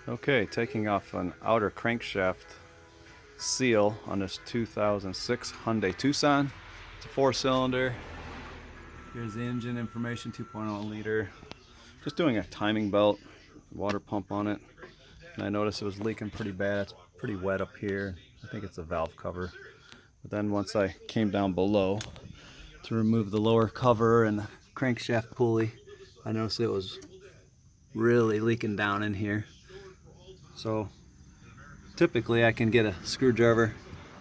Okay, taking off an outer crankshaft seal on this 2006 Hyundai Tucson. It's a 4-cylinder. Here's the engine information, 2.0 liter. Just doing a timing belt, water pump on it. And I noticed it was leaking pretty bad. It's pretty wet up here. I think it's a valve cover. But then once I came down below to remove the lower cover and the crankshaft pulley, I noticed it was really leaking down in here. So typically I can get a screwdriver,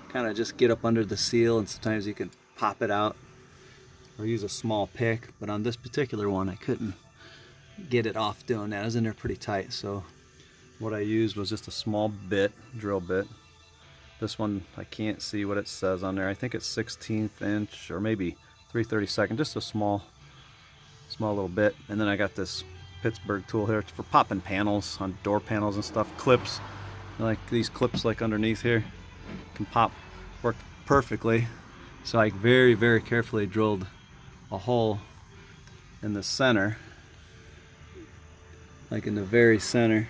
kind of just get up under the seal, and sometimes you can pop it out or use a small pick, but on this particular one I couldn't get it off doing that. It was in there pretty tight, so what I used was just a small bit, drill bit. This one I can't see what it says on there. I think it's 16th inch or maybe 3/32, just a small little bit. And then I got this Pittsburgh tool here for popping panels on door panels and stuff. Clips, like these clips like underneath here, can pop, work perfectly. So I very carefully drilled a hole in the center, like in the very center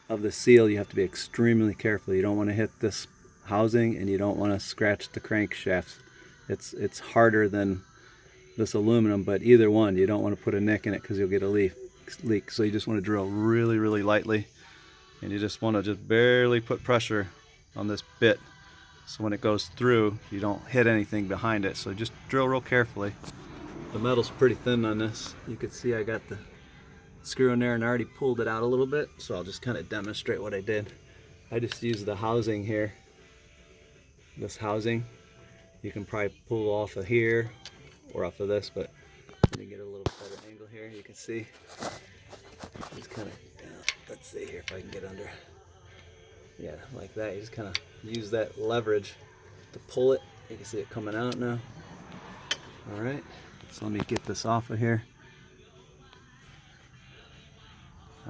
of the seal. You have to be extremely careful. You don't want to hit this housing, and you don't want to scratch the crankshaft. It's harder than this aluminum, but either one, you don't want to put a nick in it because you'll get a leak. So you just want to drill really lightly, and you just want to just barely put pressure on this bit, so when it goes through you don't hit anything behind it. So just drill real carefully. The metal's pretty thin on this. You can see I got the screw in there and I already pulled it out a little bit, so I'll just kind of demonstrate what I did. I just used the housing here, this housing. You can probably pull off of here or off of this, but let me get a little better angle here. You can see just kind of, let's see here if I can get under. Yeah, like that. You just kind of use that leverage to pull it. You can see it coming out now. All right, so let me get this off of here.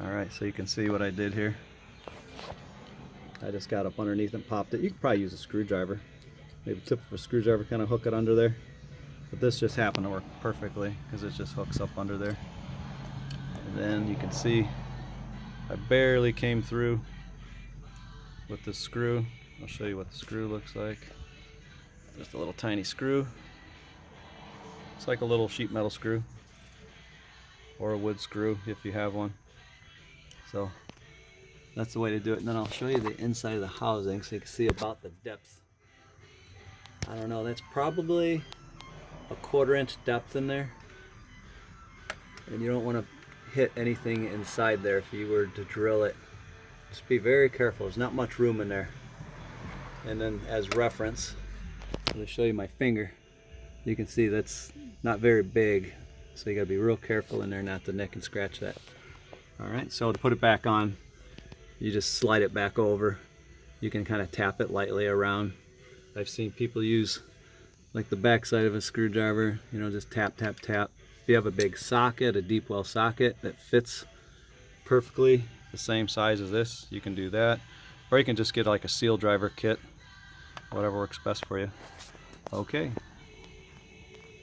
All right, so you can see what I did here. I just got up underneath and popped it. You could probably use a screwdriver, maybe tip of a screwdriver, kind of hook it under there. But this just happened to work perfectly because it just hooks up under there. And then you can see I barely came through with the screw. I'll show you what the screw looks like. Just a little tiny screw. It's like a little sheet metal screw or a wood screw if you have one. So that's the way to do it. And then I'll show you the inside of the housing so you can see about the depth. I don't know, that's probably a 1/4 inch depth in there, and you don't want to hit anything inside there if you were to drill it. Just be very careful. There's not much room in there. And then as reference, I'm going to show you my finger. You can see that's not very big, so you got to be real careful in there not to nick and scratch that. Alright, so to put it back on, you just slide it back over. You can kind of tap it lightly around. I've seen people use like the back side of a screwdriver, you know, just tap. If you have a big socket, a deep well socket that fits perfectly the same size as this, you can do that. Or you can just get like a seal driver kit, whatever works best for you. Okay.